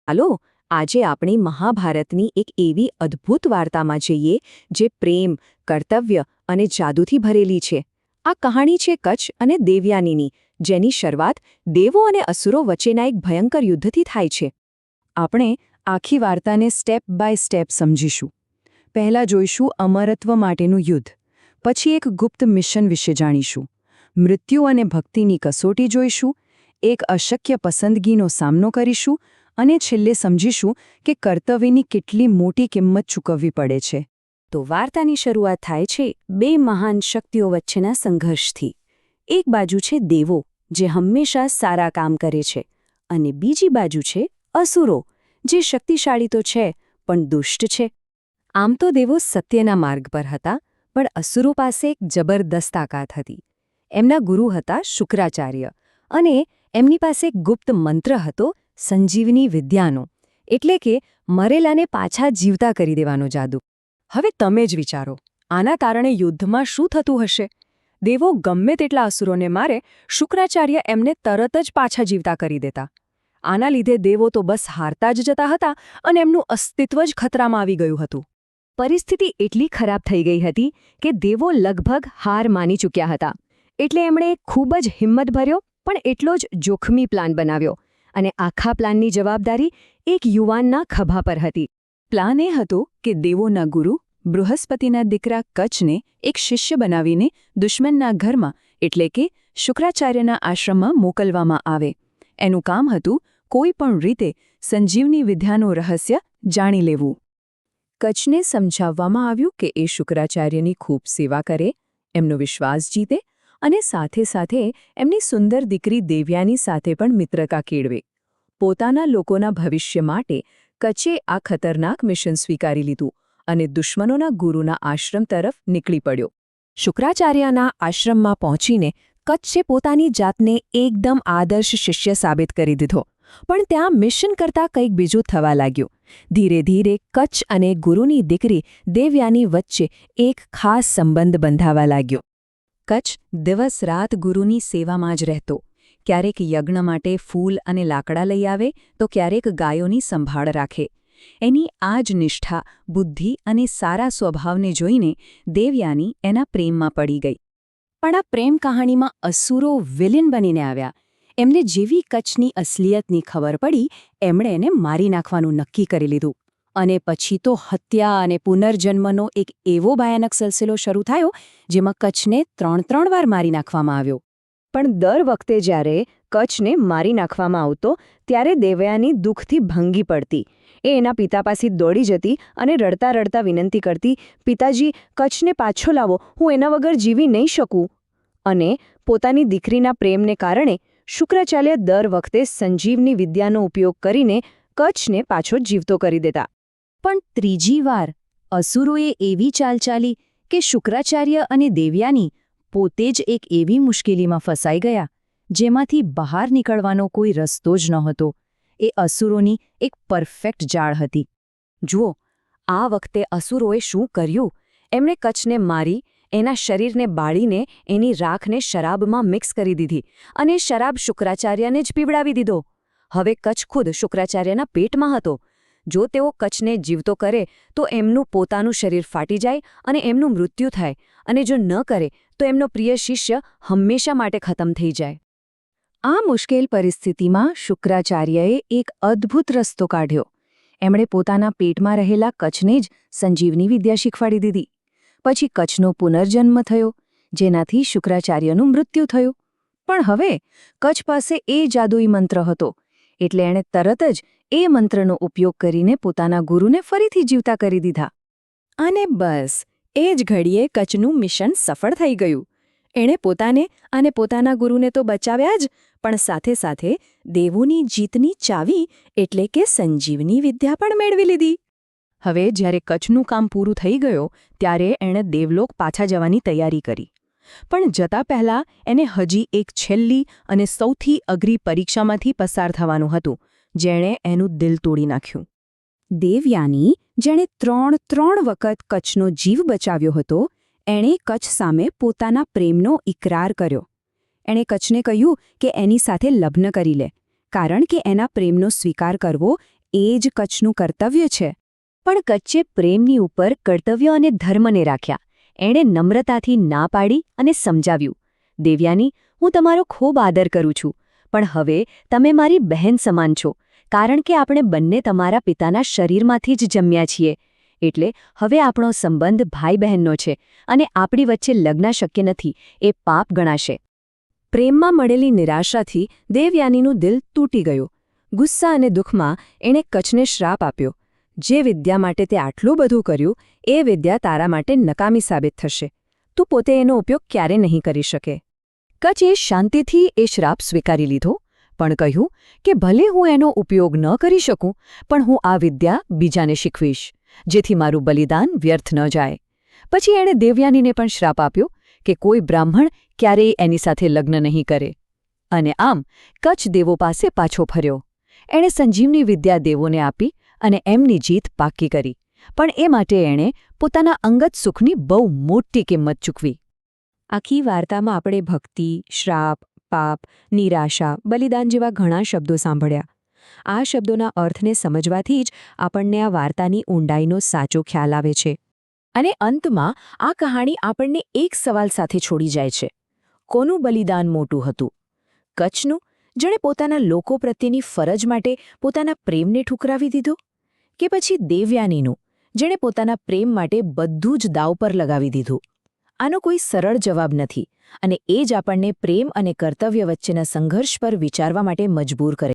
ચાલો આજે આપણી મહાભારતની એક એવી અદ્ભુત વાર્તામાં જઈએ જે પ્રેમ, કર્તવ્ય અને જાદુથી ભરેલી છે. આ કહાણી છે કચ્છ અને દેવયાનીની, જેની શરૂઆત દેવો અને અસુરો વચ્ચેના એક ભયંકર યુદ્ધથી થાય છે. આપણે આખી વાર્તાને સ્ટેપ બાય સ્ટેપ સમજીશું. પહેલા જોઈશું અમરત્વ માટેનું યુદ્ધ, પછી એક ગુપ્ત મિશન વિશે જાણીશું, મૃત્યુ અને ભક્તિની કસોટી જોઈશું, એક અશક્ય પસંદગીનો સામનો કરીશું અને છેલ્લે સમજીશું કે કર્તવ્યની કેટલી મોટી કિંમત ચૂકવવી પડે છે. તો વાર્તાની શરૂઆત થાય છે બે મહાન શક્તિઓ વચ્ચેના સંઘર્ષથી. એક બાજુ છે દેવો, જે હંમેશા સારા કામ કરે છે, અને બીજી બાજુ છે અસુરો, જે શક્તિશાળી તો છે પણ દુષ્ટ છે. આમ તો દેવો સત્યના માર્ગ પર હતા, પણ અસુરો પાસે એક જબરદસ્ત તાકાત હતી. એમના ગુરુ હતા શુક્રાચાર્ય, અને એમની પાસે એક ગુપ્ત મંત્ર હતો, સંજીવની વિદ્યાનો, એટલે કે મરેલાને પાછા જીવતા કરી દેવાનો જાદુ. હવે તમે જ વિચારો, આના કારણે યુદ્ધમાં શું થતું હશે? દેવો ગમે તેટલા અસુરોને મારે, શુક્રાચાર્ય એમને તરત જ પાછા જીવતા કરી દેતા. આના લીધે દેવો તો બસ હારતા જ જતા હતા અને એમનું અસ્તિત્વ જ ખતરામાં આવી ગયું હતું. પરિસ્થિતિ એટલી ખરાબ થઈ ગઈ હતી કે દેવો લગભગ હાર માની ચૂક્યા હતા. એટલે એમણે ખૂબ જ હિંમતભર્યો પણ એટલો જ જોખમી પ્લાન બનાવ્યો, અને આખા પ્લાનની જવાબદારી એક યુવાનના ખભા પર હતી. પ્લાન એ હતો કે દેવોના ગુરુ બૃહસ્પતિના દીકરા કચ્છને એક શિષ્ય બનાવીને દુશ્મનના ઘરમાં એટલે કે શુક્રાચાર્યના આશ્રમમાં મોકલવામાં આવે. એનું કામ હતું કોઈ પણ રીતે સંજીવની વિદ્યાનું રહસ્ય જાણી લેવું. કચ્છને સમજાવવામાં આવ્યું કે એ શુક્રાચાર્યની ખૂબ સેવા કરે, એમનો વિશ્વાસ જીતે અને સાથે સાથે એમની સુંદર દીકરી દેવયાની સાથે પણ મિત્રતા કેળવે. પોતાના લોકોના ભવિષ્ય માટે કચ્છે આ ખતરનાક મિશન સ્વીકારી લીધું અને દુશ્મનોના ગુરુના આશ્રમ તરફ નીકળી પડ્યો. શુક્રાચાર્યના આશ્રમમાં પહોંચીને કચ્છે પોતાની જાતને એકદમ આદર્શ શિષ્ય સાબિત કરી દીધો. પણ ત્યાં મિશન કરતાં કંઈક બીજું થવા લાગ્યું. ધીરે ધીરે કચ્છ અને ગુરુની દીકરી દેવયાની વચ્ચે એક ખાસ સંબંધ બંધાવા લાગ્યો. કચ્છ દિવસ રાત ગુરુની સેવામાં જ રહેતો. ક્યારેક યજ્ઞ માટે ફૂલ અને લાકડા લઈ આવે તો ક્યારેક ગાયોની સંભાળ રાખે. એની આ જ નિષ્ઠા, બુદ્ધિ અને સારા સ્વભાવને જોઈને દેવયાની એના પ્રેમમાં પડી ગઈ. પણ આ પ્રેમ કહાણીમાં અસુરો વિલન બનીને આવ્યા. એમને જેવી કચ્છની અસલિયતની ખબર પડી, એમણે એને મારી નાખવાનું નક્કી કરી લીધું. અને પછી તો હત્યા અને પુનર્જન્મનો એક એવો ભયાનક સિલસિલો શરૂ થયો, જેમાં કચ્છને 3 વાર મારી નાખવામાં આવ્યો. પણ દર વખતે જ્યારે કચ્છને મારી નાખવામાં આવતો, ત્યારે દેવયાની દુઃખથી ભાંગી પડતી. એ એના પિતા પાસે દોડી જતી અને રડતા રડતા વિનંતી કરતી, પિતાજી, કચ્છને પાછો લાવો, હું એના વગર જીવી નહીં શકું. અને પોતાની દીકરીના પ્રેમને કારણે શુક્રાચાર્ય દર વખતે સંજીવની વિદ્યાનો ઉપયોગ કરીને કચ્છને પાછો જીવતો કરી દેતા. પણ ત્રીજી વાર અસુરોએ એવી ચાલ ચાલી કે શુક્રાચાર્ય અને દેવયાની પોતે જ એક એવી મુશ્કેલીમાં ફસાઈ ગયા, જેમાંથી બહાર નીકળવાનો કોઈ રસ્તો જ નહોતો. એ અસુરોની એક પરફેક્ટ જાળ હતી. જુઓ, આ વખતે અસુરોએ શું કર્યું? એમણે કચ્છને મારી, એના શરીરને બાળીને એની રાખને શરાબમાં મિક્સ કરી દીધી અને શરાબ શુક્રાચાર્યને જ પીવડાવી દીધો. હવે કચ્છ ખુદ શુક્રાચાર્યના પેટમાં હતો. જો તેઓ કચ્છને જીવતો કરે તો એમનું પોતાનું શરીર ફાટી જાય અને એમનું મૃત્યુ થાય, અને જો ન કરે તો એમનો પ્રિય શિષ્ય હંમેશા માટે ખતમ થઈ જાય. આ મુશ્કેલ પરિસ્થિતિમાં શુક્રાચાર્યએ એક અદ્ભુત રસ્તો કાઢ્યો. એમણે પોતાના પેટમાં રહેલા કચ્છને જ સંજીવની વિદ્યા શીખવાડી દીધી. પછી કચ્છનો પુનર્જન્મ થયો, જેનાથી શુક્રાચાર્યનું મૃત્યુ થયું. પણ હવે કચ્છ પાસે એ જાદુઈ મંત્ર હતો, એટલે એણે તરત જ એ મંત્રનો ઉપયોગ કરીને પોતાના ગુરુને ફરીથી જીવતા કરી દીધા. અને બસ એ જ ઘડીએ કચ્છનું મિશન સફળ થઈ ગયું. એણે પોતાને અને પોતાના ગુરુને તો બચાવ્યા જ, પણ સાથે સાથે દેવોની જીતની ચાવી એટલે કે સંજીવની વિદ્યા પણ મેળવી લીધી. હવે જ્યારે કચ્છનું કામ પૂરું થઈ ગયું, ત્યારે એણે દેવલોક પાછા જવાની તૈયારી કરી. પણ જતા પહેલાં એને હજી એક છેલ્લી અને સૌથી અઘરી પરીક્ષામાંથી પસાર થવાનું હતું, જેણે એનું દિલ તોડી નાખ્યું. દેવયાની, જેણે 3 વખત કચ્છનો જીવ બચાવ્યો હતો, એણે કચ્છ સામે પોતાના પ્રેમનો ઇકરાર કર્યો. એણે કચ્છને કહ્યું કે એની સાથે લગ્ન કરી લે, કારણ કે એના પ્રેમનો સ્વીકાર કરવો એ જ કચ્છનું કર્તવ્ય છે. પણ કચ્છે પ્રેમની ઉપર કર્તવ્ય અને ધર્મને રાખ્યા. એણે નમ્રતાથી ના પાડી અને સમજાવ્યું, દેવયાની, હું તમારો ખૂબ આદર કરું છું, પણ હવે તમે મારી બહેન સમાન છો, કારણ કે આપણે બંને તમારા પિતાના શરીરમાંથી જ જન્મ્યા છીએ. એટલે હવે આપણો સંબંધ ભાઈ બહેનનો છે અને આપણી વચ્ચે લગ્ન શક્ય નથી, એ પાપ ગણાશે. પ્રેમમાં મળેલી નિરાશાથી દેવયાનીનું દિલ તૂટી ગયું. ગુસ્સા અને દુઃખમાં એણે કચ્છને શ્રાપ આપ્યો, જે વિદ્યા માટે તે આટલું બધું કર્યું એ વિદ્યા તારા માટે નકામી સાબિત થશે. તું પોતે એનો ઉપયોગ ક્યારે નહીં કરી શકે. કચ્છે શાંતિથી એ શ્રાપ સ્વીકારી લીધો, પણ કહ્યું કે ભલે હું એનો ઉપયોગ ન કરી શકું, પણ હું આ વિદ્યા બીજાને શીખવીશ, જેથી મારું બલિદાન વ્યર્થ ન જાય. પછી એણે દેવયાનીને પણ શ્રાપ આપ્યો કે કોઈ બ્રાહ્મણ ક્યારેય એની સાથે લગ્ન નહીં કરે. અને આમ કચ્છ દેવો પાસે પાછો ફર્યો. એણે સંજીવની વિદ્યા દેવોને આપી અને એમની જીત પાક્કી કરી. પણ એ માટે એણે પોતાના અંગત સુખની બહુ મોટી કિંમત ચૂકવી. આખી વાર્તામાં આપણે ભક્તિ, શ્રાપ, પાપ, નિરાશા, બલિદાન જેવા ઘણા શબ્દો સાંભળ્યા. આ શબ્દોના અર્થને સમજવાથી જ આપણને આ વાર્તાની ઊંડાઈનો સાચો ખ્યાલ આવે છે. અને અંતમાં આ કહાણી આપણને એક સવાલ સાથે છોડી જાય છે. કોનું બલિદાન મોટું હતું? કચ્છનું, જેણે પોતાના લોકો પ્રત્યેની ફરજ માટે પોતાના પ્રેમને ઠુકરાવી દીધો? કે પછી દેવયાનીનું, જેણે પોતાના પ્રેમ માટે બધું જ દાવ પર લગાવી દીધું? આનો કોઈ સરળ જવાબ નથી, અને એ જ આપણને પ્રેમ અને કર્તવ્ય વચ્ચેના સંઘર્ષ પર વિચારવા માટે મજબૂર કરે.